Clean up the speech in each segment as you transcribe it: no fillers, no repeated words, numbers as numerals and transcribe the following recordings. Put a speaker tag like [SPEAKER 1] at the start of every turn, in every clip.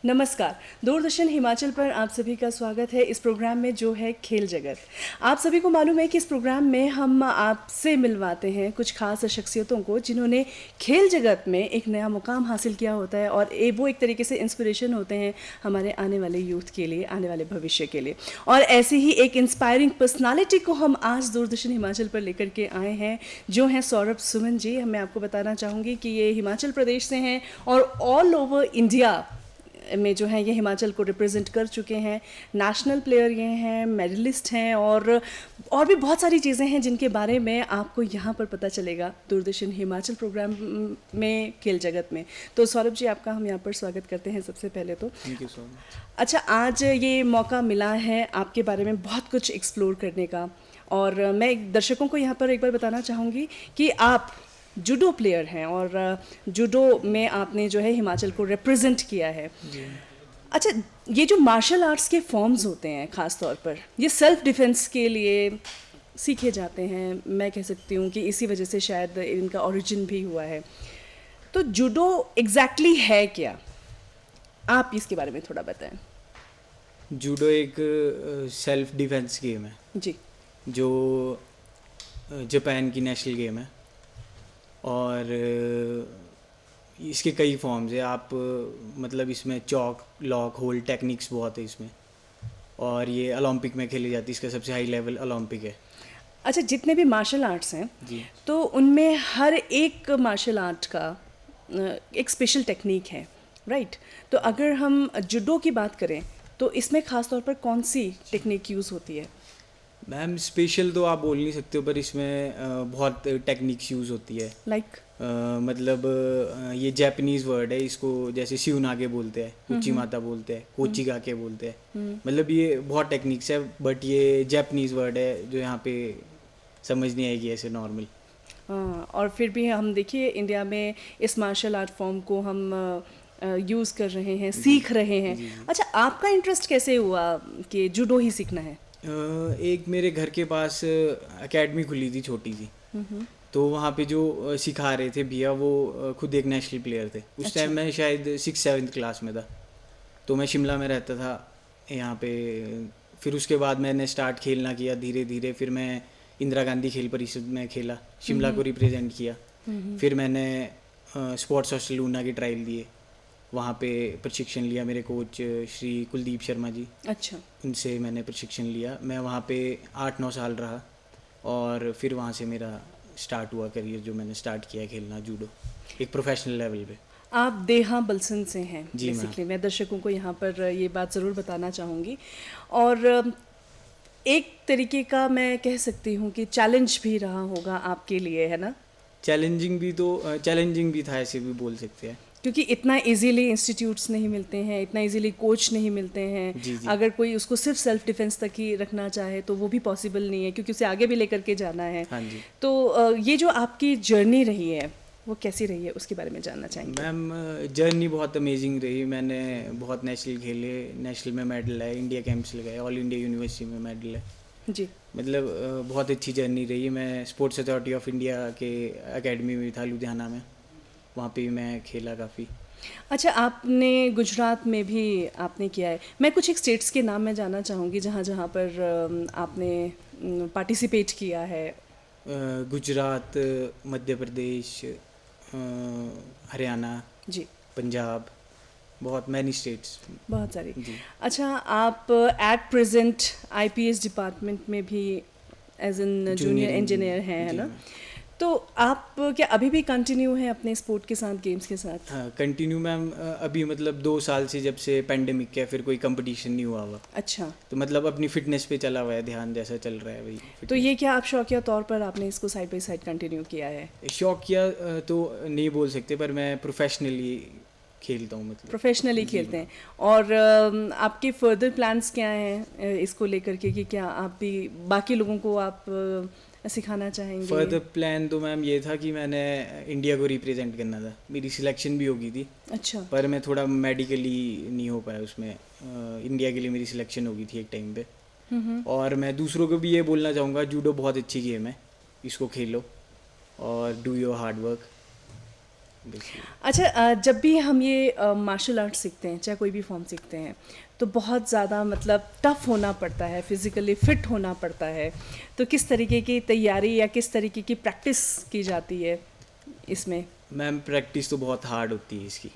[SPEAKER 1] नमस्कार। दूरदर्शन हिमाचल पर आप सभी का स्वागत है इस प्रोग्राम में जो है खेल जगत। आप सभी को मालूम है कि इस प्रोग्राम में हम आपसे मिलवाते हैं कुछ खास शख्सियतों को जिन्होंने खेल जगत में एक नया मुकाम हासिल किया होता है और वो एक तरीके से इंस्पिरेशन होते हैं हमारे आने वाले यूथ के लिए, आने वाले भविष्य के लिए। और ऐसे ही एक इंस्पायरिंग पर्सनालिटी को हम आज दूरदर्शन हिमाचल पर लेकर के आए हैं जो हैं सौरभ सुमन जी। मैं आपको बताना चाहूँगी कि ये हिमाचल प्रदेश से हैं और ऑल ओवर इंडिया में जो है ये हिमाचल को रिप्रेजेंट कर चुके हैं। नेशनल प्लेयर ये हैं, मेडलिस्ट हैं और भी बहुत सारी चीज़ें हैं जिनके बारे में आपको यहाँ पर पता चलेगा दूरदर्शन हिमाचल प्रोग्राम में खेल जगत में। तो सौरभ जी, आपका हम यहाँ पर स्वागत करते हैं सबसे पहले तो।
[SPEAKER 2] Thank you so much.
[SPEAKER 1] अच्छा, आज ये मौका मिला है आपके बारे में बहुत कुछ एक्सप्लोर करने का और मैं दर्शकों को यहाँ पर एक बार बताना चाहूँगी कि आप जूडो प्लेयर हैं और जूडो में आपने जो है हिमाचल को रिप्रेजेंट किया है। अच्छा, ये जो मार्शल आर्ट्स के फॉर्म्स होते हैं ख़ास तौर पर ये सेल्फ डिफेंस के लिए सीखे जाते हैं। मैं कह सकती हूँ कि इसी वजह से शायद इनका ओरिजिन भी हुआ है। तो जूडो एग्जैक्टली है क्या? आप इसके बारे में थोड़ा बताएं।
[SPEAKER 2] जूडो एक सेल्फ डिफेंस गेम है
[SPEAKER 1] जी।
[SPEAKER 2] जो जापान की नेशनल गेम है और इसके कई फॉर्म्स है। आप मतलब इसमें चॉक, लॉक, होल्ड टेक्निक्स बहुत है इसमें और ये ओलंपिक में खेली जाती है। इसका सबसे हाई लेवल ओलंपिक है।
[SPEAKER 1] अच्छा, जितने भी मार्शल आर्ट्स हैं
[SPEAKER 2] जी।
[SPEAKER 1] तो उनमें हर एक मार्शल आर्ट का एक स्पेशल टेक्निक है, राइट? तो अगर हम जूडो की बात करें तो इसमें ख़ास तौर पर कौन सी टेक्निक यूज़ होती है?
[SPEAKER 2] मैम स्पेशल तो आप बोल नहीं सकते हो, पर इसमें बहुत टेक्निक्स यूज़ होती है।
[SPEAKER 1] लाइक
[SPEAKER 2] मतलब ये जापानीज़ वर्ड है, इसको जैसे शिवनागे बोलते हैं, उच्ची माता बोलते हैं, कोचिगाके बोलते हैं। मतलब ये बहुत टेक्निक्स है, बट ये जापानीज़ वर्ड है जो यहाँ पे समझ नहीं आएगी ऐसे नॉर्मल।
[SPEAKER 1] और फिर भी हम देखिए इंडिया में इस मार्शल आर्ट फॉर्म को हम यूज़ कर रहे हैं, सीख रहे हैं। अच्छा, आपका इंटरेस्ट कैसे हुआ कि जूडो ही सीखना है?
[SPEAKER 2] एक मेरे घर के पास एकेडमी खुली थी छोटी सी, तो वहाँ पे जो सिखा रहे थे भैया वो खुद एक नेशनल प्लेयर थे। उस टाइम मैं शायद 6-7 क्लास में था, तो मैं शिमला में रहता था यहाँ पे। फिर उसके बाद मैंने स्टार्ट खेलना किया धीरे धीरे। फिर मैं इंदिरा गांधी खेल परिषद में खेला, शिमला को रिप्रेजेंट किया। फिर मैंने स्पोर्ट्स हॉस्टल ऊना की ट्रायल दिए, वहाँ पे प्रशिक्षण लिया। मेरे कोच श्री कुलदीप शर्मा जी,
[SPEAKER 1] अच्छा,
[SPEAKER 2] उनसे मैंने प्रशिक्षण लिया। मैं वहाँ पे 8-9 साल रहा और फिर वहाँ से मेरा स्टार्ट हुआ करियर, जो मैंने स्टार्ट किया खेलना जूडो एक प्रोफेशनल लेवल पे।
[SPEAKER 1] आप देहा बलसन से हैं
[SPEAKER 2] जी मैम।
[SPEAKER 1] बेसिकली। मैं दर्शकों को यहाँ पर ये बात ज़रूर बताना चाहूँगी और एक तरीके का मैं कह सकती हूँ कि चैलेंज भी रहा होगा आपके लिए, है ना?
[SPEAKER 2] चैलेंजिंग भी था, ऐसे भी बोल सकते हैं।
[SPEAKER 1] क्योंकि इतना इजीली इंस्टीट्यूट्स नहीं मिलते हैं, इतना इजीली कोच नहीं मिलते हैं।
[SPEAKER 2] जी जी।
[SPEAKER 1] अगर कोई उसको सिर्फ सेल्फ डिफेंस तक ही रखना चाहे तो वो भी पॉसिबल नहीं है क्योंकि उसे आगे भी लेकर के जाना है।
[SPEAKER 2] हाँ जी।
[SPEAKER 1] तो ये जो आपकी जर्नी रही है वो कैसी रही है उसके बारे में जानना चाहेंगे।
[SPEAKER 2] मैम जर्नी बहुत अमेजिंग रही। मैंने बहुत नेशनल खेले, नेशनल में मेडल है, इंडिया कैंप्स लगाए, ऑल इंडिया यूनिवर्सिटी में मेडल है।
[SPEAKER 1] जी।
[SPEAKER 2] मतलब बहुत अच्छी जर्नी रही। मैं स्पोर्ट्स अथॉरिटी ऑफ इंडिया के एकेडमी में था लुधियाना में, वहाँ पे भी मैं खेला काफ़ी।
[SPEAKER 1] अच्छा, आपने गुजरात में भी आपने किया है। मैं कुछ एक स्टेट्स के नाम मैं जानना चाहूँगी जहाँ जहाँ पर आपने पार्टिसिपेट किया है।
[SPEAKER 2] गुजरात, मध्य प्रदेश, हरियाणा,
[SPEAKER 1] जी।
[SPEAKER 2] पंजाब, बहुत मैनी स्टेट्स।
[SPEAKER 1] बहुत सारी।
[SPEAKER 2] जी।
[SPEAKER 1] अच्छा, आप एट प्रेजेंट आईपीएस डिपार्टमेंट में भी एज एन जूनियर इंजीनियर हैं, है
[SPEAKER 2] जी
[SPEAKER 1] ना?
[SPEAKER 2] मैम।
[SPEAKER 1] तो आप क्या अभी भी कंटिन्यू हैं अपने स्पोर्ट के साथ, गेम्स के साथ?
[SPEAKER 2] हाँ कंटिन्यू मैम। अभी मतलब 2 साल से जब से पेंडेमिक के फिर कोई कंपटीशन नहीं हुआ हुआ,
[SPEAKER 1] अच्छा,
[SPEAKER 2] तो मतलब अपनी फिटनेस पे चला हुआ है ध्यान, जैसा चल रहा है वही
[SPEAKER 1] तो
[SPEAKER 2] fitness।
[SPEAKER 1] ये क्या आप शौकिया तौर पर आपने इसको साइड बाय साइड कंटिन्यू किया है?
[SPEAKER 2] शौक किया तो नहीं बोल सकते, पर मैं प्रोफेशनली खेलता हूँ मतलब।
[SPEAKER 1] प्रोफेशनली
[SPEAKER 2] जी
[SPEAKER 1] खेलते
[SPEAKER 2] मैम।
[SPEAKER 1] हैं। और आपके फर्दर प्लान्स क्या हैं इसको लेकर के कि क्या आप भी बाकी लोगों को आप सिखाना चाहेंगे?
[SPEAKER 2] फर्दर प्लान तो मैम ये था कि मैंने इंडिया को रिप्रेजेंट करना था। मेरी सिलेक्शन भी हो गई थी,
[SPEAKER 1] अच्छा।
[SPEAKER 2] पर मैं थोड़ा मेडिकली नहीं हो पाया उसमें। इंडिया के लिए मेरी सिलेक्शन हो गई थी एक टाइम पे। और मैं दूसरों को भी ये बोलना चाहूँगा, जूडो बहुत अच्छी गेम है, इसको खेलो और do your hard work. Basically.
[SPEAKER 1] अच्छा, जब भी हम ये मार्शल आर्ट सीखते हैं, चाहे कोई भी फॉर्म सीखते हैं, तो बहुत ज़्यादा मतलब टफ होना पड़ता है, फिज़िकली फिट होना पड़ता है। तो किस तरीके की तैयारी या किस तरीके की प्रैक्टिस की जाती है इसमें?
[SPEAKER 2] मैम प्रैक्टिस तो बहुत हार्ड होती है इसकी,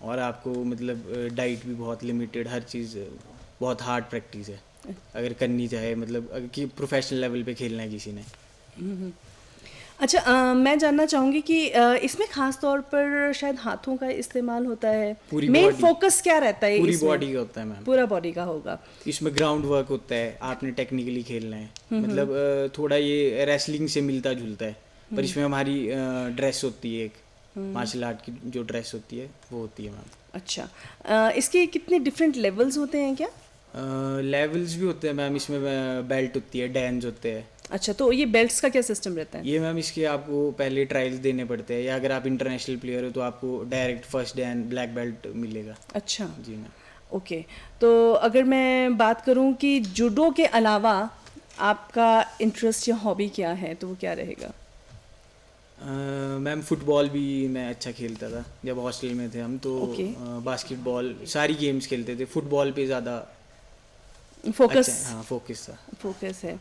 [SPEAKER 2] और आपको मतलब डाइट भी बहुत लिमिटेड, हर चीज़ बहुत हार्ड प्रैक्टिस है अगर करनी चाहे, मतलब अगर कि प्रोफेशनल लेवल पे खेलना है किसी ने।
[SPEAKER 1] अच्छा, मैं जानना चाहूँगी कि इसमें ख़ास तौर पर शायद हाथों का इस्तेमाल होता है।
[SPEAKER 2] पूरी
[SPEAKER 1] मेन
[SPEAKER 2] बॉडी,
[SPEAKER 1] फोकस क्या रहता है
[SPEAKER 2] पूरी
[SPEAKER 1] इसमें?
[SPEAKER 2] बॉडी का होता है मैम।
[SPEAKER 1] पूरा बॉडी का होगा।
[SPEAKER 2] इसमें ग्राउंड वर्क होता है, आपने टेक्निकली खेलना है, मतलब थोड़ा ये रेसलिंग से मिलता जुलता है, पर इसमें हमारी ड्रेस होती है एक, मार्शल आर्ट की जो ड्रेस होती है वो होती है मैम।
[SPEAKER 1] अच्छा, इसके कितने डिफरेंट लेवल्स होते हैं क्या?
[SPEAKER 2] लेवल्स भी होते हैं मैम, इसमें बेल्ट होती है, डैन्स होते हैं।
[SPEAKER 1] अच्छा, तो ये बेल्ट्स का क्या सिस्टम रहता है?
[SPEAKER 2] ये मैम इसके आपको पहले ट्रायल्स देने पड़ते हैं, या अगर आप इंटरनेशनल प्लेयर हो तो आपको direct first Dan black belt मिलेगा।
[SPEAKER 1] अच्छा,
[SPEAKER 2] जी मैम।
[SPEAKER 1] ओके। तो अगर मैं बात करूं कि जूडो के अलावा आपका इंटरेस्ट या हॉबी क्या है, तो वो क्या रहेगा?
[SPEAKER 2] मैम फुटबॉल भी मैं अच्छा खेलता था जब हॉस्टल में थे हम, तो
[SPEAKER 1] ओके।
[SPEAKER 2] बास्केटबॉल सारी गेम्स खेलते थे, फुटबॉल पे ज़्यादा
[SPEAKER 1] फोकस
[SPEAKER 2] अच्छा, हाँ फोकस था।
[SPEAKER 1] फोकस है।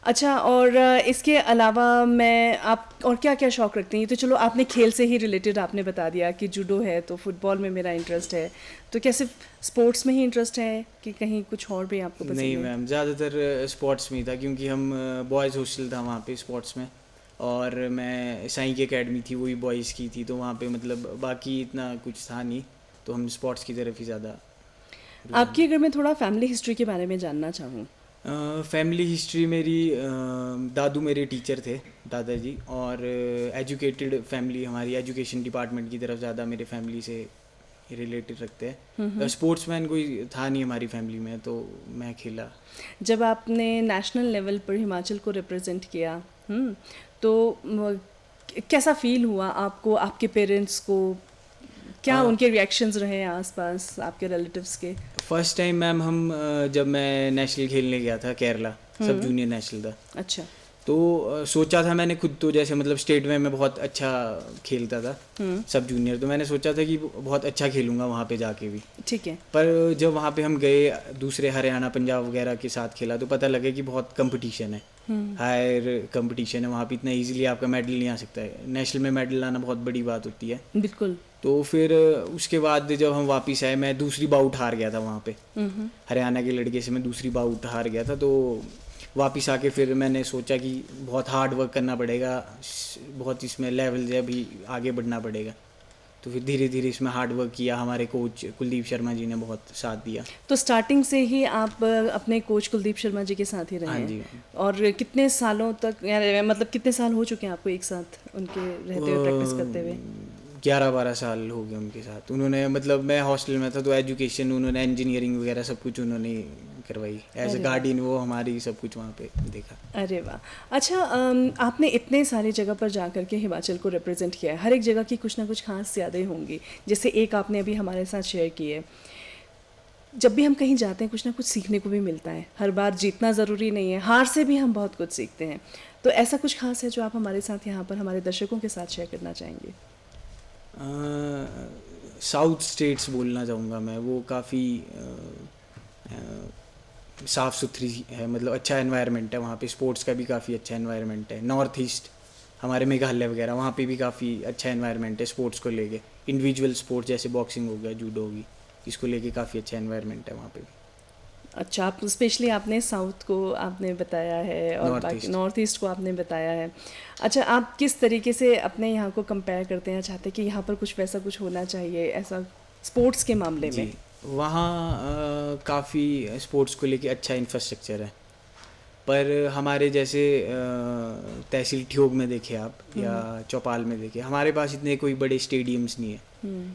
[SPEAKER 1] अच्छा, और इसके अलावा मैं आप और क्या क्या शौक़ रखते हैं? ये तो चलो आपने खेल से ही रिलेटेड आपने बता दिया कि जूडो है तो फुटबॉल में मेरा इंटरेस्ट है, तो क्या सिर्फ स्पोर्ट्स में ही इंटरेस्ट है कि कहीं कुछ और भी आपको पसंद
[SPEAKER 2] नहीं
[SPEAKER 1] है?
[SPEAKER 2] मैम, ज़्यादातर स्पोर्ट्स में ही था, क्योंकि हम बॉयज़ हॉस्टल था वहाँ पे स्पोर्ट्स में, और मैं साई की एकेडमी थी, वही बॉयज़ की थी, तो वहाँ पे मतलब बाकी इतना कुछ था नहीं, तो हम स्पोर्ट्स की तरफ ही ज़्यादा।
[SPEAKER 1] आपकी अगर मैं थोड़ा फैमिली हिस्ट्री के बारे में जानना चाहूँ।
[SPEAKER 2] फैमिली हिस्ट्री मेरी, दादू मेरे टीचर थे, दादाजी, और एजुकेटेड फैमिली हमारी, एजुकेशन डिपार्टमेंट की तरफ ज़्यादा मेरे फैमिली से रिलेटेड रखते हैं। स्पोर्ट्समैन कोई था नहीं हमारी फैमिली में, तो मैं खेला।
[SPEAKER 1] जब आपने नेशनल लेवल पर हिमाचल को रिप्रेजेंट किया, तो कैसा फील हुआ आपको, आपके पेरेंट्स को? क्या उनके रिएक्शंस रहे आसपास आपके रिलेटिव्स के?
[SPEAKER 2] फर्स्ट टाइम मैम हम जब मैं नेशनल खेलने गया था केरला, सब जूनियर नेशनल था,
[SPEAKER 1] अच्छा।
[SPEAKER 2] तो सोचा था मैंने खुद, तो जैसे मतलब स्टेट में मैं बहुत अच्छा खेलता था सब जूनियर, तो मैंने सोचा था कि बहुत अच्छा खेलूंगा वहाँ पे जाके भी।
[SPEAKER 1] ठीक है।
[SPEAKER 2] पर जब वहाँ पे हम गए, दूसरे हरियाणा पंजाब वगैरह के साथ खेला, तो पता लगा कि बहुत कंपटीशन है, हायर कंपटीशन है वहाँ पे, इतना इजीली आपका मेडल नहीं आ सकता है, नेशनल में मेडल लाना बहुत बड़ी बात होती है।
[SPEAKER 1] बिल्कुल।
[SPEAKER 2] तो फिर उसके बाद जब हम वापस आए, मैं दूसरी बाउट हार गया था वहाँ पे, हरियाणा के लड़के से मैं दूसरी बाउट हार गया था, तो वापस आके फिर मैंने सोचा कि बहुत हार्ड वर्क करना पड़ेगा, बहुत इसमें लेवल जो अभी आगे बढ़ना पड़ेगा, तो फिर धीरे धीरे इसमें हार्ड वर्क किया, हमारे कोच कुलदीप शर्मा जी ने बहुत साथ दिया।
[SPEAKER 1] तो स्टार्टिंग से ही आप अपने कोच कुलदीप शर्मा जी के साथ ही रहे
[SPEAKER 2] हाँ
[SPEAKER 1] हैं?
[SPEAKER 2] जी।
[SPEAKER 1] और कितने सालों तक, यानी मतलब कितने साल हो चुके हैं आपको एक साथ उनके रहते हुए, प्रैक्टिस करते हुए?
[SPEAKER 2] 11-12 साल हो गए उनके साथ। उन्होंने मतलब मैं हॉस्टल में था तो एजुकेशन उन्होंने, इंजीनियरिंग वगैरह सब कुछ उन्होंने करवाई, एज अ गार्डियन वो हमारी सब कुछ वहाँ पे देखा।
[SPEAKER 1] अरे वाह। अच्छा, आपने इतने सारी जगह पर जा कर के हिमाचल को रिप्रेजेंट किया है, हर एक जगह की कुछ ना कुछ खास यादें होंगी, जैसे एक आपने अभी हमारे साथ शेयर की है। जब भी हम कहीं जाते हैं कुछ ना कुछ सीखने को भी मिलता है, हर बार जीतना ज़रूरी नहीं है, हार से भी हम बहुत कुछ सीखते हैं, तो ऐसा कुछ खास है जो आप हमारे साथ यहाँ पर हमारे दर्शकों के साथ शेयर करना चाहेंगे?
[SPEAKER 2] साउथ स्टेट्स बोलना चाहूँगा मैं, वो काफ़ी साफ़ सुथरी है, मतलब अच्छा एनवायरनमेंट है वहाँ पे, स्पोर्ट्स का भी काफ़ी अच्छा एनवायरनमेंट है। नॉर्थ ईस्ट हमारे मेघालय वगैरह, वहाँ पे भी काफ़ी अच्छा एनवायरनमेंट है स्पोर्ट्स को लेके, इंडिविजुअल स्पोर्ट्स जैसे बॉक्सिंग हो गया, जूडो होगी, इसको लेके काफ़ी अच्छा एनवायरनमेंट है वहाँ पे भी।
[SPEAKER 1] अच्छा, आप स्पेशली आपने साउथ को आपने बताया है और बाकी नॉर्थ ईस्ट को आपने बताया है। अच्छा, आप किस तरीके से अपने यहाँ को कंपेयर करते हैं, चाहते हैं कि यहाँ पर कुछ वैसा कुछ होना चाहिए ऐसा स्पोर्ट्स के मामले में?
[SPEAKER 2] वहाँ काफ़ी स्पोर्ट्स को लेके अच्छा इंफ्रास्ट्रक्चर है, पर हमारे जैसे तहसील ठियोग में देखे आप या चौपाल में देखे, हमारे पास इतने कोई बड़े स्टेडियम्स नहीं है,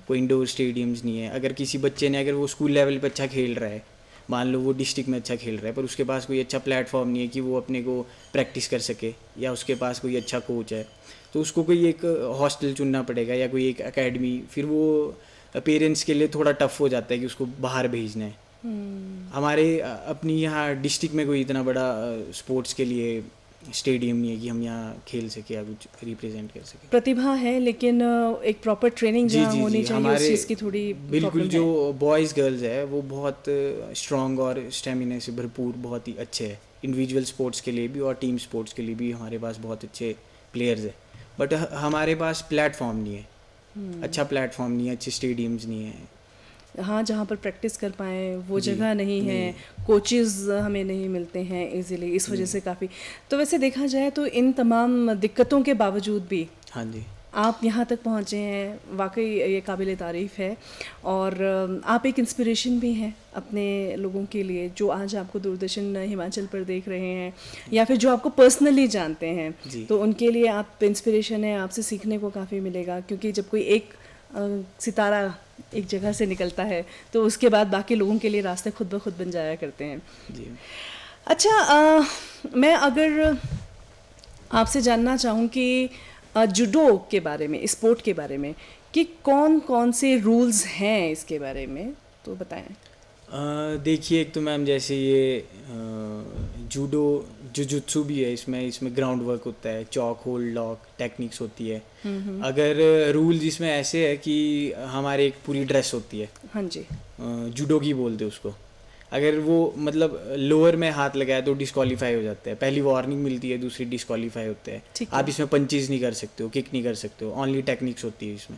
[SPEAKER 2] कोई इंडोर स्टेडियम्स नहीं है। अगर किसी बच्चे ने, अगर वो स्कूल लेवल पे अच्छा खेल रहा है, मान लो वो डिस्ट्रिक्ट में अच्छा खेल रहा है, पर उसके पास कोई अच्छा प्लेटफॉर्म नहीं है कि वो अपने को प्रैक्टिस कर सके, या उसके पास कोई अच्छा कोच है, तो उसको कोई एक हॉस्टल चुनना पड़ेगा या कोई एक एकेडमी, फिर वो पेरेंट्स के लिए थोड़ा टफ हो जाता है कि उसको बाहर भेजना है। हमारे अपनी यहाँ डिस्ट्रिक्ट में कोई इतना बड़ा स्पोर्ट्स के लिए स्टेडियम नहीं है कि हम यहाँ खेल सके या कुछ रिप्रेजेंट कर सके।
[SPEAKER 1] प्रतिभा है लेकिन एक प्रॉपर ट्रेनिंग
[SPEAKER 2] जी
[SPEAKER 1] जहाँ
[SPEAKER 2] जी
[SPEAKER 1] होनी
[SPEAKER 2] जी
[SPEAKER 1] चाहिए उस चीज़ की थोड़ी
[SPEAKER 2] बिल्कुल
[SPEAKER 1] problem
[SPEAKER 2] जो
[SPEAKER 1] है।
[SPEAKER 2] बॉयज़ गर्ल्स है वो बहुत स्ट्रॉन्ग और स्टेमिना से भरपूर बहुत ही अच्छे हैं, इंडिविजुअल स्पोर्ट्स के लिए भी और टीम स्पोर्ट्स के लिए भी हमारे पास बहुत अच्छे प्लेयर्स हैं। बट हमारे पास प्लेटफॉर्म नहीं है, अच्छा प्लेटफॉर्म नहीं है, अच्छे स्टेडियम्स नहीं है।
[SPEAKER 1] हाँ, जहाँ पर प्रैक्टिस कर पाएँ वो
[SPEAKER 2] जी,
[SPEAKER 1] जगह नहीं है, कोचेस हमें नहीं मिलते हैं इजीली, इस वजह से काफ़ी। तो वैसे देखा जाए तो इन तमाम दिक्कतों के बावजूद भी
[SPEAKER 2] हाँ जी,
[SPEAKER 1] आप यहाँ तक पहुँचे हैं, वाकई ये काबिल तारीफ़ है। और आप एक इंस्पिरेशन भी हैं अपने लोगों के लिए जो आज आपको दूरदर्शन हिमाचल पर देख रहे हैं या फिर जो आपको पर्सनली जानते हैं,
[SPEAKER 2] जी।
[SPEAKER 1] तो उनके लिए आप इंस्पिरेशन है, आपसे सीखने को काफ़ी मिलेगा। क्योंकि जब कोई एक सितारा एक जगह से निकलता है तो उसके बाद बाकी लोगों के लिए रास्ते खुद ब खुद बन जाया करते हैं।
[SPEAKER 2] जी
[SPEAKER 1] अच्छा, मैं अगर आपसे जानना चाहूँ कि जूडो के बारे में, स्पोर्ट के बारे में, कि कौन कौन से रूल्स हैं इसके बारे में, तो बताएं।
[SPEAKER 2] देखिए एक तो मैम जैसे ये जूडो जुजुत्सु भी है, इसमें ग्राउंड वर्क होता है, चॉक होल्ड लॉक टेक्निक्स होती है। अगर रूल्स इसमें ऐसे है कि हमारे एक पूरी ड्रेस होती है,
[SPEAKER 1] हाँ जी,
[SPEAKER 2] जूडो की बोलते हैं उसको। अगर वो मतलब लोअर में हाथ लगाया तो डिस्क्वालीफाई हो जाता है, पहली वार्निंग मिलती है, दूसरी डिस्क्वालीफाई होते हैं।
[SPEAKER 1] ठीक है।
[SPEAKER 2] आप इसमें पंचेज नहीं कर सकते हो, किक नहीं कर सकते हो, ओनली टेक्निक्स होती है इसमें।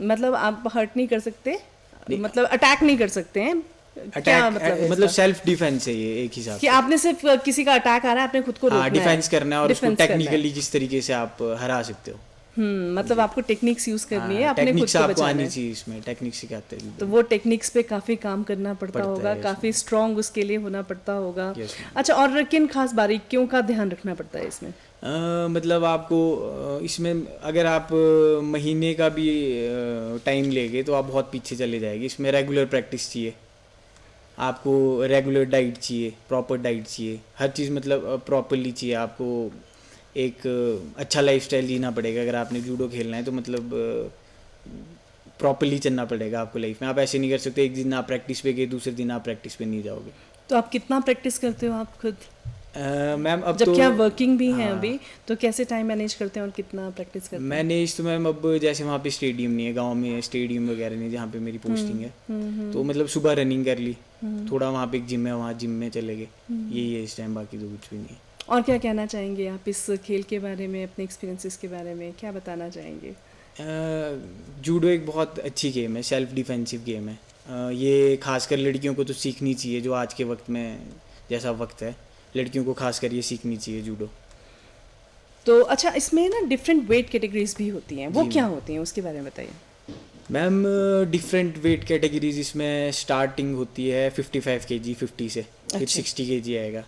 [SPEAKER 1] मतलब आप हर्ट नहीं कर सकते, मतलब अटैक नहीं कर सकते हैं, क्या
[SPEAKER 2] अटैक
[SPEAKER 1] मतलब है
[SPEAKER 2] मतलब
[SPEAKER 1] इसका?
[SPEAKER 2] सेल्फ डिफेंस है ये एक हिसाब
[SPEAKER 1] कि
[SPEAKER 2] से।
[SPEAKER 1] आपने सिर्फ किसी का अटैक आ रहा है, आपने खुद को रोकना है,
[SPEAKER 2] डिफेंस करना है और उसको
[SPEAKER 1] defense करना है।
[SPEAKER 2] टेक्निकली किस तरीके से आप हरा सकते हो।
[SPEAKER 1] मतलब आपको टेक्निक्स यूज करनी है, अपने खुद
[SPEAKER 2] टेक्निक्स
[SPEAKER 1] को
[SPEAKER 2] आपको
[SPEAKER 1] बचाना
[SPEAKER 2] आनी
[SPEAKER 1] है।
[SPEAKER 2] चाहिए, इसमें टेक्निक्स सिखाते हैं।
[SPEAKER 1] तो वो टेक्निक्स पे काफ़ी काम करना पड़ता
[SPEAKER 2] पड़ता
[SPEAKER 1] होगा,
[SPEAKER 2] है
[SPEAKER 1] काफ़ी स्ट्रांग उसके लिए होना पड़ता होगा।
[SPEAKER 2] Yes, ma'am.
[SPEAKER 1] अच्छा, और किन खास बारीकियों का ध्यान रखना पड़ता है इसमें?
[SPEAKER 2] मतलब आपको इसमें अगर आप महीने का भी टाइम लेंगे तो आप बहुत पीछे चले जाएंगे। इसमें रेगुलर प्रैक्टिस चाहिए, आपको रेगुलर डाइट चाहिए, प्रॉपर डाइट चाहिए, हर चीज़ मतलब प्रॉपरली चाहिए। आपको एक अच्छा लाइफस्टाइल जीना पड़ेगा अगर आपने जूडो खेलना है तो, मतलब प्रॉपरली चलना पड़ेगा आपको लाइफ में। आप ऐसे नहीं कर सकते एक दिन आप प्रैक्टिस पे गए दूसरे दिन आप प्रैक्टिस पे नहीं जाओगे।
[SPEAKER 1] तो आप कितना प्रैक्टिस करते हो आप खुद?
[SPEAKER 2] मैम अब
[SPEAKER 1] जबकि
[SPEAKER 2] तो
[SPEAKER 1] आप वर्किंग भी हैं
[SPEAKER 2] हाँ।
[SPEAKER 1] अभी, तो कैसे टाइम मैनेज करते हैं और कितना प्रैक्टिस करते हैं?
[SPEAKER 2] मैंने इस तो मैम अब जैसे वहाँ पे स्टेडियम नहीं है, गांव में स्टेडियम वगैरह नहीं जहाँ पे मेरी पोस्टिंग है, तो मतलब सुबह रनिंग कर ली, थोड़ा वहाँ पे एक जिम है, वहाँ जिम में चले गए, यही है इस टाइम, बाकी तो कुछ भी नहीं है।
[SPEAKER 1] और क्या कहना चाहेंगे आप इस खेल के बारे में, अपने एक्सपीरियंसेस के बारे में क्या बताना चाहेंगे?
[SPEAKER 2] जूडो एक बहुत अच्छी गेम है, सेल्फ डिफेंसिव गेम है। ये खासकर लड़कियों को तो सीखनी चाहिए, जो आज के वक्त में जैसा वक्त है, लड़कियों को खासकर ये सीखनी चाहिए जूडो।
[SPEAKER 1] तो अच्छा, इसमें ना डिफरेंट वेट कैटेगरीज भी होती हैं, वो
[SPEAKER 2] जी
[SPEAKER 1] क्या होती हैं उसके बारे में बताइए।
[SPEAKER 2] मैम डिफरेंट वेट कैटेगरीज इसमें स्टार्टिंग होती है 55 kg 50 से, फिर
[SPEAKER 1] अच्छा।
[SPEAKER 2] 60 kg आएगा,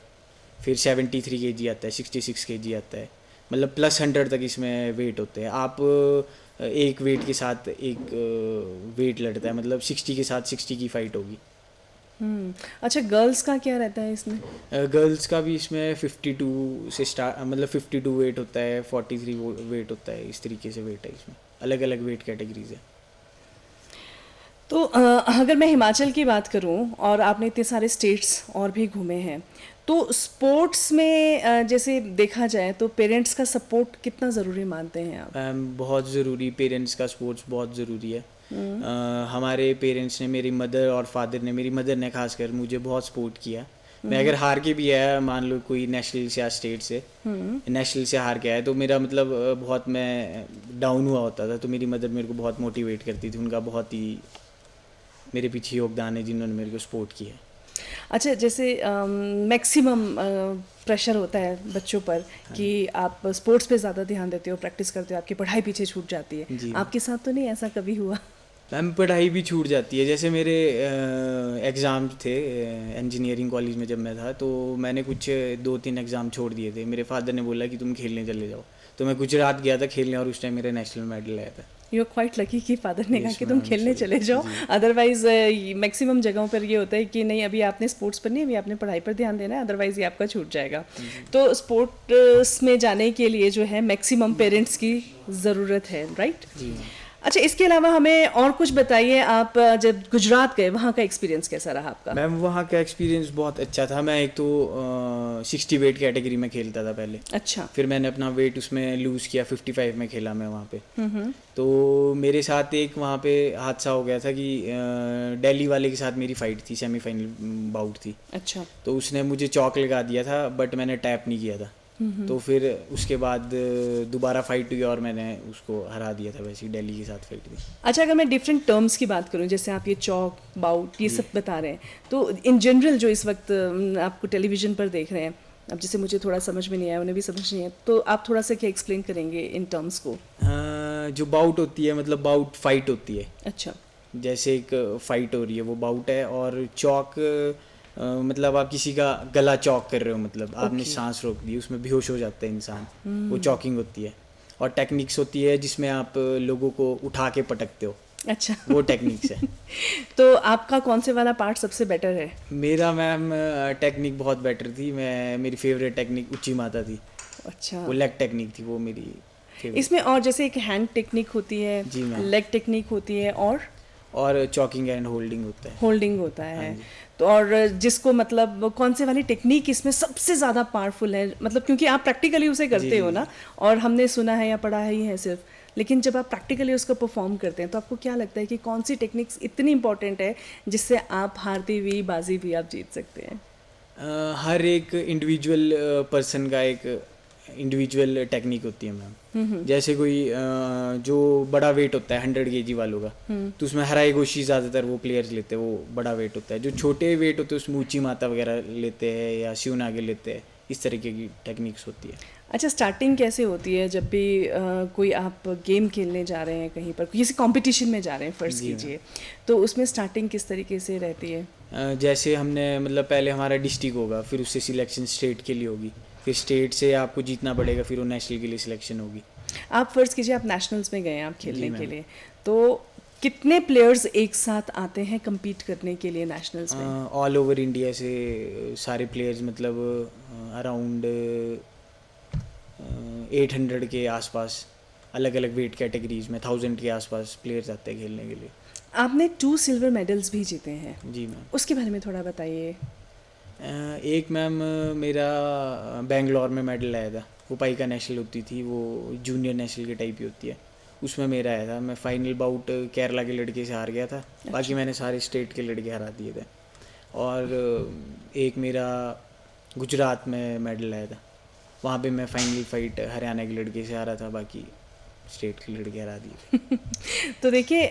[SPEAKER 2] फिर 73 kg आता है, 66 kg आता है, मतलब +100 तक इसमें वेट होते हैं। आप एक वेट के साथ एक वेट लड़ता है, मतलब 60 के साथ 60 की फाइट होगी।
[SPEAKER 1] अच्छा, गर्ल्स का क्या रहता है इसमें?
[SPEAKER 2] गर्ल्स का भी इसमें 52 से स्टार्ट, मतलब 52 वेट होता है, 43 वेट होता है, इस तरीके से वेट है इसमें, अलग अलग वेट कैटेगरीज है।
[SPEAKER 1] तो अगर मैं हिमाचल की बात करूं और आपने इतने सारे स्टेट्स और भी घूमे हैं, तो स्पोर्ट्स में जैसे देखा जाए तो पेरेंट्स का सपोर्ट कितना ज़रूरी मानते हैं आप?
[SPEAKER 2] बहुत ज़रूरी, पेरेंट्स का सपोर्ट्स बहुत ज़रूरी है। हमारे पेरेंट्स ने, मेरी मदर और फादर ने, मेरी मदर ने खासकर मुझे बहुत सपोर्ट किया। मैं अगर हार के भी आया, मान लो कोई नेशनल से या स्टेट से, नेशनल से हार के आया तो मेरा मतलब बहुत मैं डाउन हुआ होता था, तो मेरी मदर मेरे को बहुत मोटिवेट करती थी। उनका बहुत ही मेरे पीछे योगदान है जिन्होंने मेरे को सपोर्ट किया।
[SPEAKER 1] अच्छा, जैसे मैक्सिमम प्रेशर होता है बच्चों पर कि आप स्पोर्ट्स पे ज़्यादा ध्यान देते हो, प्रैक्टिस करते हो, आपकी पढ़ाई पीछे छूट जाती है।
[SPEAKER 2] जी।
[SPEAKER 1] आपके साथ तो नहीं ऐसा कभी हुआ?
[SPEAKER 2] मैम पढ़ाई भी छूट जाती है। जैसे मेरे एग्ज़ाम थे इंजीनियरिंग कॉलेज में जब मैं था, तो मैंने कुछ 2-3 एग्ज़ाम छोड़ दिए थे। मेरे फादर ने बोला कि तुम खेलने चले जाओ, तो मैं गुजरात गया था खेलने और उस टाइम मेरा नेशनल मेडल आया था।
[SPEAKER 1] यू आर क्वाइट लकी कि फादर ने कहा
[SPEAKER 2] Yes,
[SPEAKER 1] कि तुम
[SPEAKER 2] ma'am,
[SPEAKER 1] खेलने
[SPEAKER 2] sorry.
[SPEAKER 1] चले जाओ। अदरवाइज मैक्सिमम जगहों पर ये होता है कि नहीं, अभी आपने स्पोर्ट्स पर नहीं, अभी आपने पढ़ाई पर ध्यान देना है, अदरवाइज ये आपका छूट जाएगा। तो स्पोर्ट्स में जाने के लिए जो है मैक्सिमम पेरेंट्स की ज़रूरत है, राइट?
[SPEAKER 2] जी।
[SPEAKER 1] अच्छा, इसके अलावा हमें और कुछ बताइए, आप जब गुजरात गए वहाँ का एक्सपीरियंस कैसा रहा आपका?
[SPEAKER 2] मैम वहाँ का एक्सपीरियंस बहुत अच्छा था। मैं एक तो 60 वेट कैटेगरी में खेलता था पहले,
[SPEAKER 1] अच्छा।
[SPEAKER 2] फिर मैंने अपना वेट उसमें लूज़ किया, 55 में खेला मैं वहाँ पे। तो मेरे साथ एक वहाँ पे हादसा हो गया था कि दिल्ली वाले के साथ मेरी फ़ाइट थी, सेमीफाइनल बाउट थी।
[SPEAKER 1] अच्छा।
[SPEAKER 2] तो उसने मुझे चौक लगा दिया था, बट मैंने टैप नहीं किया था। तो फिर उसके बाद दोबारा फाइट हुई और मैंने उसको हरा दिया था। वैसे ही दिल्ली के साथ फाइट थी।
[SPEAKER 1] अच्छा, अगर मैं डिफरेंट टर्म्स की बात करूं, जैसे आप ये चौक बाउट ये सब बता रहे हैं, तो इन जनरल जो इस वक्त आपको टेलीविज़न पर देख रहे हैं, अब जैसे मुझे थोड़ा समझ में नहीं आया, उन्हें भी समझ नहीं है, तो आप थोड़ा सा क्या एक्सप्लेन करेंगे इन टर्म्स को?
[SPEAKER 2] जो बाउट होती है, मतलब बाउट फाइट होती है।
[SPEAKER 1] अच्छा।
[SPEAKER 2] जैसे एक फाइट हो रही है वो बाउट है, और चौक मतलब आप किसी का गला चौक कर रहे हो, मतलब आपने सांस रोक दी, उसमें बेहोश हो जाता है इंसान, वो चौकिंग होती है। और टेक्निक्स होती है जिसमें आप लोगों को उठा के पटकते हो।
[SPEAKER 1] अच्छा।
[SPEAKER 2] वो टेक्निक्स है।
[SPEAKER 1] तो आपका कौन से वाला पार्ट सबसे बेटर है?
[SPEAKER 2] मेरा मैम टेक्निक बहुत बेटर थी। मेरी फेवरेट टेक्निक उच्ची माता थी।
[SPEAKER 1] अच्छा।
[SPEAKER 2] वो लेग टेक्निक थी, वो मेरी फेवरेट।
[SPEAKER 1] इसमें और जैसे एक हैंड टेक्निक होती है,
[SPEAKER 2] जी मैम।
[SPEAKER 1] लेग टेक्निक होती है,
[SPEAKER 2] और चॉकिंग एंड होल्डिंग होता है।
[SPEAKER 1] होल्डिंग होता है।
[SPEAKER 2] हाँ जी।
[SPEAKER 1] तो और जिसको मतलब कौन से वाली टेक्निक इसमें सबसे ज़्यादा पावरफुल है, मतलब क्योंकि आप प्रैक्टिकली उसे करते
[SPEAKER 2] जी,
[SPEAKER 1] हो
[SPEAKER 2] जी,
[SPEAKER 1] ना, और हमने सुना है या पढ़ा ही है सिर्फ, लेकिन जब आप प्रैक्टिकली उसको परफॉर्म करते हैं तो आपको क्या लगता है कि कौन सी टेक्निक्स इतनी इंपॉर्टेंट है जिससे आप हारती हुई बाजी भी आप जीत सकते हैं?
[SPEAKER 2] हर एक इंडिविजुअल पर्सन का एक इंडिविजुअल टेक्निक होती है मैम। जैसे कोई जो बड़ा वेट होता है 100 केजी वालों का, तो उसमें हराई गोशी ज़्यादातर वो प्लेयर्स लेते हैं, वो बड़ा वेट होता है। जो छोटे वेट होते हैं उसमें ऊंची माता वगैरह लेते हैं या शिवन आगे लेते हैं। इस तरीके की टेक्निक्स होती है।
[SPEAKER 1] अच्छा, स्टार्टिंग कैसे होती है जब भी कोई आप गेम खेलने जा रहे हैं, कहीं पर किसी कंपटीशन में जा रहे हैं फर्ज कीजिए, तो उसमें स्टार्टिंग किस तरीके से रहती है?
[SPEAKER 2] जैसे हमने मतलब पहले हमारा डिस्ट्रिक्ट होगा, फिर उससे सिलेक्शन स्टेट के लिए होगी, फिर स्टेट से आपको जीतना पड़ेगा, फिर वो नेशनल के लिए सिलेक्शन होगी।
[SPEAKER 1] आप फर्ज कीजिए आप नेशनल्स में गए हैं आप खेलने के लिए, तो कितने प्लेयर्स एक साथ आते हैं compete करने के लिए नेशनल्स में?
[SPEAKER 2] ऑल ओवर इंडिया से सारे प्लेयर्स, मतलब अराउंड 800 के आसपास, अलग अलग वेट कैटेगरीज में 1000 के आसपास प्लेयर्स आते हैं खेलने के लिए।
[SPEAKER 1] आपने 2 सिल्वर मेडल्स भी जीते हैं,
[SPEAKER 2] जी मैम।
[SPEAKER 1] उसके बारे में थोड़ा बताइए।
[SPEAKER 2] एक मैम मेरा बेंगलोर में मेडल आया था, वो पाइका नेशनल होती थी, वो जूनियर नेशनल के टाइप की होती है, उसमें मेरा आया था। मैं फाइनल बाउट केरला के लड़के से हार गया था। बाकी मैंने सारे स्टेट के लड़के हरा दिए थे। और एक मेरा गुजरात में मेडल आया था, वहाँ पे मैं फाइनल फाइट हरियाणा के लड़के से हारा था, बाकी स्टेट के लड़के हरा दिए।
[SPEAKER 1] तो देखिए,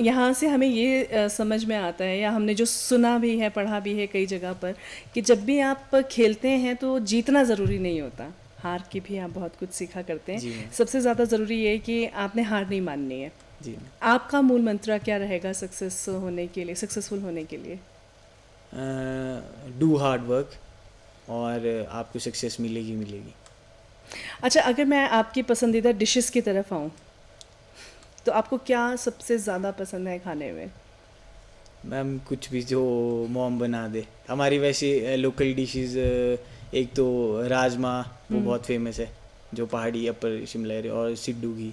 [SPEAKER 1] यहाँ से हमें ये समझ में आता है, या हमने जो सुना भी है, पढ़ा भी है कई जगह पर, कि जब भी आप खेलते हैं तो जीतना ज़रूरी नहीं होता, हार के भी आप बहुत कुछ सीखा करते हैं। सबसे ज़्यादा ज़रूरी ये है कि आपने हार नहीं माननी है।
[SPEAKER 2] जी।
[SPEAKER 1] आपका मूल मंत्र क्या रहेगा सक्सेसफुल होने के लिए?
[SPEAKER 2] डू हार्ड वर्क, और आपको सक्सेस मिलेगी मिलेगी।
[SPEAKER 1] अच्छा, अगर मैं आपकी पसंदीदा डिशेस की तरफ आऊँ, तो आपको क्या सबसे ज़्यादा पसंद है खाने में?
[SPEAKER 2] मैम कुछ भी जो मॉम बना दे। हमारी वैसे लोकल डिशेस, एक तो राजमा, वो बहुत फेमस है, जो पहाड़ी अपर शिमला एरिया, और सिड्डू घी।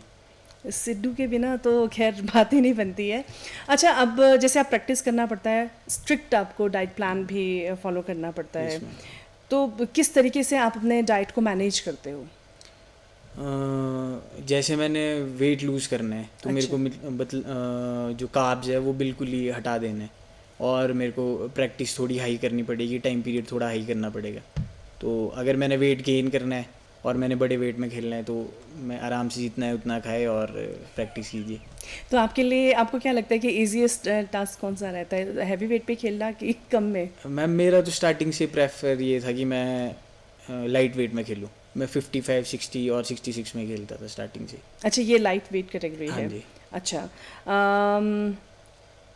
[SPEAKER 1] सिड्डू के बिना तो खैर बात ही नहीं बनती है। अच्छा, अब जैसे आप प्रैक्टिस करना पड़ता है, स्ट्रिक्ट आपको डाइट प्लान भी फॉलो करना पड़ता है, तो किस तरीके से आप अपने डाइट को मैनेज करते हो?
[SPEAKER 2] जैसे मैंने वेट लूज़ करना है तो मेरे को जो कार्ब्स है वो बिल्कुल ही हटा देना है, और मेरे को प्रैक्टिस थोड़ी हाई करनी पड़ेगी, टाइम पीरियड थोड़ा हाई करना पड़ेगा। तो अगर मैंने वेट गेन करना है और मैंने बड़े वेट में खेलना है, तो मैं आराम से जितना है उतना खाए और प्रैक्टिस कीजिए।
[SPEAKER 1] तो आपके लिए, आपको क्या लगता है कि ईजीएस्ट टास्क कौन सा रहता है, हैवी वेट पे खेलना कि कम में?
[SPEAKER 2] मैम मेरा तो स्टार्टिंग से प्रेफर ये था कि मैं लाइट वेट में खेलूँ। मैं 55, 60 और 66 में खेलता था स्टार्टिंग से।
[SPEAKER 1] अच्छा, ये लाइट वेट कैटेगरी है।
[SPEAKER 2] हाँ जी।
[SPEAKER 1] अच्छा,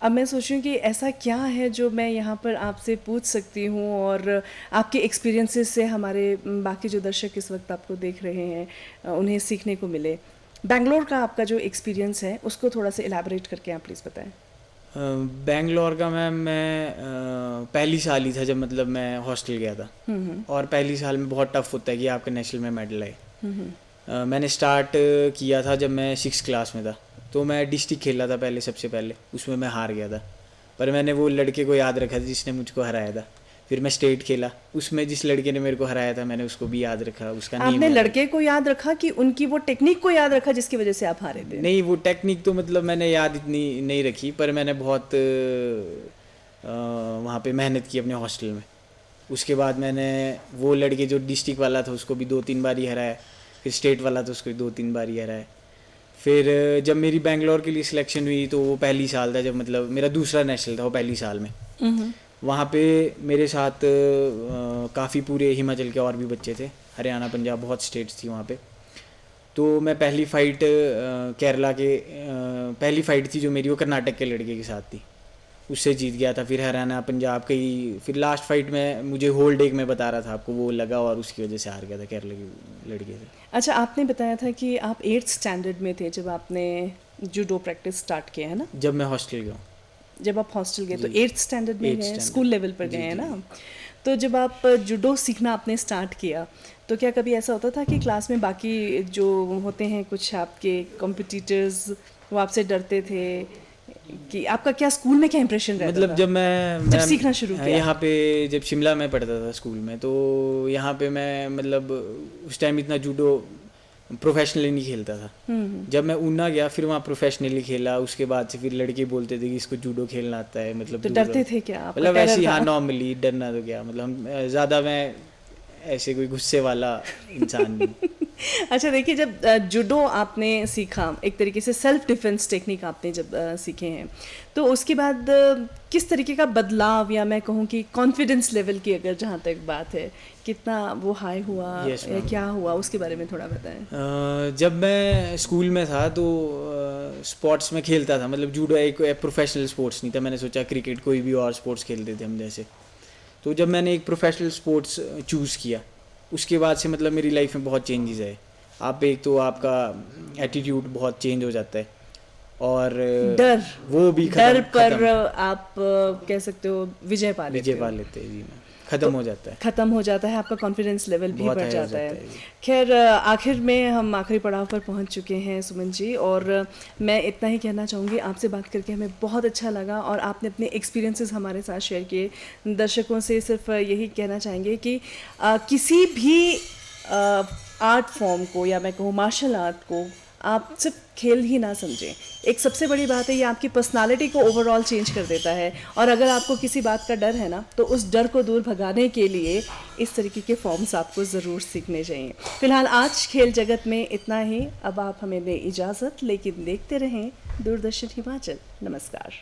[SPEAKER 1] अब मैं सोच रही हूँ कि ऐसा क्या है जो मैं यहाँ पर आपसे पूछ सकती हूँ, और आपके एक्सपीरियंसेस से हमारे बाकी जो दर्शक इस वक्त आपको देख रहे हैं उन्हें सीखने को मिले। बेंगलोर का आपका जो एक्सपीरियंस है उसको थोड़ा सा इलैबोरेट करके आप प्लीज़ बताएं।
[SPEAKER 2] बेंगलोर का मैम, मैं पहली साल ही था जब मतलब मैं हॉस्टल गया था, और पहली साल में बहुत टफ होता है कि आपका नेशनल में मेडल आए। मैंने स्टार्ट किया था जब मैं 6th क्लास में था, तो मैं डिस्ट्रिक्ट खेला था पहले, सबसे पहले उसमें मैं हार गया था, पर मैंने वो लड़के को याद रखा जिसने मुझको हराया था। फिर मैं स्टेट खेला, उसमें जिस लड़के ने मेरे को हराया था मैंने उसको भी याद रखा, उसका नेम
[SPEAKER 1] आपने
[SPEAKER 2] याद
[SPEAKER 1] लड़के को याद रखा कि उनकी वो टेक्निक को याद रखा जिसकी वजह से आप हारे थे?
[SPEAKER 2] नहीं, वो टेक्निक तो मतलब मैंने याद इतनी नहीं रखी, पर मैंने बहुत वहाँ पे मेहनत की अपने हॉस्टल में। उसके बाद मैंने वो लड़के जो डिस्ट्रिक्ट वाला था उसको भी 2-3 बार ही हराया, फिर स्टेट वाला था उसको भी 2-3 बार ही हराया। फिर जब मेरी बेंगलोर के लिए सिलेक्शन हुई तो वो पहली साल था, जब मतलब मेरा दूसरा नेशनल था वो पहली साल में। वहाँ पे मेरे साथ काफ़ी पूरे हिमाचल के और भी बच्चे थे, हरियाणा, पंजाब, बहुत स्टेट्स थी वहाँ पे। तो मैं पहली फ़ाइट केरला के पहली फ़ाइट थी जो मेरी, वो कर्नाटक के लड़के के साथ थी, उससे जीत गया था। फिर हरियाणा, पंजाब की, फिर लास्ट फाइट में मुझे होल्ड एक मैं बता रहा था आपको, वो लगा और उसकी वजह से हार गया था केरला के लड़के से।
[SPEAKER 1] अच्छा, आपने बताया था कि आप 8th स्टैंडर्ड में थे जब आपने जूडो प्रैक्टिस स्टार्ट किया है ना?
[SPEAKER 2] जब मैं हॉस्टल गया,
[SPEAKER 1] जब आप हॉस्टल गए तो
[SPEAKER 2] जी।
[SPEAKER 1] 8th स्टैंडर्ड में
[SPEAKER 2] 8th
[SPEAKER 1] गए,
[SPEAKER 2] स्टैंडर्ड।
[SPEAKER 1] स्कूल लेवल पर
[SPEAKER 2] जी,
[SPEAKER 1] गए हैं
[SPEAKER 2] जी।
[SPEAKER 1] ना? तो जब आप जूडो सीखना आपने स्टार्ट किया तो क्या कभी ऐसा होता था कि क्लास में बाकी जो होते हैं कुछ आपके कॉम्पिटिटर्स वो आपसे डरते थे? कि आपका क्या स्कूल में क्या इंप्रेशन रहता
[SPEAKER 2] मतलब
[SPEAKER 1] था
[SPEAKER 2] जब मैं
[SPEAKER 1] जब सीखना शुरू किया?
[SPEAKER 2] यहाँ पे जब शिमला में पढ़ता था स्कूल में, तो यहाँ पे मैं मतलब उस टाइम इतना जूडो प्रोफेशनली नहीं खेलता था। जब मैं ऊना गया फिर वहाँ प्रोफेशनली खेला, उसके बाद से फिर लड़के बोलते थे कि इसको जूडो खेलना आता है, मतलब
[SPEAKER 1] तो
[SPEAKER 2] दूर
[SPEAKER 1] डरते
[SPEAKER 2] रहो।
[SPEAKER 1] थे क्या? आपका
[SPEAKER 2] मतलब
[SPEAKER 1] टेरर
[SPEAKER 2] ऐसे ही,
[SPEAKER 1] था?
[SPEAKER 2] हाँ, नॉर्मली डरना तो क्या, मतलब हम ज़्यादा, मैं ऐसे कोई गुस्से वाला इंसान नहीं।
[SPEAKER 1] अच्छा देखिए, जब जूडो आपने सीखा, एक तरीके से सेल्फ डिफेंस टेक्निक आपने जब सीखे हैं, तो उसके बाद किस तरीके का बदलाव, या मैं कहूँ कि कॉन्फिडेंस लेवल की अगर जहाँ तक बात है, कितना वो हाई हुआ
[SPEAKER 2] Yes,
[SPEAKER 1] या
[SPEAKER 2] ma'am.
[SPEAKER 1] क्या हुआ, उसके बारे में थोड़ा बताएं।
[SPEAKER 2] जब मैं स्कूल में था तो स्पोर्ट्स में खेलता था, मतलब जूडो एक प्रोफेशनल स्पोर्ट्स नहीं था। मैंने सोचा क्रिकेट, कोई भी और स्पोर्ट्स खेलते थे हम जैसे। तो जब मैंने एक प्रोफेशनल स्पोर्ट्स चूज़ किया, उसके बाद से मतलब मेरी लाइफ में बहुत चेंजेस आए। आप एक तो आपका एटीट्यूड बहुत चेंज हो जाता है, और
[SPEAKER 1] डर,
[SPEAKER 2] वो भी
[SPEAKER 1] डर पर
[SPEAKER 2] खत्म
[SPEAKER 1] आप कह सकते हो विजय पा लेते
[SPEAKER 2] पा
[SPEAKER 1] हो,
[SPEAKER 2] लेते हैं जी, खत्म हो जाता है,
[SPEAKER 1] खत्म हो जाता है, आपका कॉन्फिडेंस लेवल भी
[SPEAKER 2] बहुत
[SPEAKER 1] बढ़
[SPEAKER 2] हाई हो
[SPEAKER 1] जाता है।
[SPEAKER 2] जी।
[SPEAKER 1] खैर, आखिर में हम आखिरी पड़ाव पर पहुंच चुके हैं सुमन जी, और मैं इतना ही कहना चाहूँगी, आपसे बात करके हमें बहुत अच्छा लगा और आपने अपने एक्सपीरियंसेस हमारे साथ शेयर किए। दर्शकों से सिर्फ यही कहना चाहेंगे कि किसी भी आर्ट फॉर्म को, या मैं कहूँ मार्शल आर्ट को, आप सिर्फ खेल ही ना समझें। एक सबसे बड़ी बात है, ये आपकी पर्सनालिटी को ओवरऑल चेंज कर देता है, और अगर आपको किसी बात का डर है ना, तो उस डर को दूर भगाने के लिए इस तरीके के फॉर्म्स आपको ज़रूर सीखने चाहिए। फिलहाल आज खेल जगत में इतना ही। अब आप हमें दें इजाज़त, लेकिन देखते रहें दूरदर्शन हिमाचल। नमस्कार।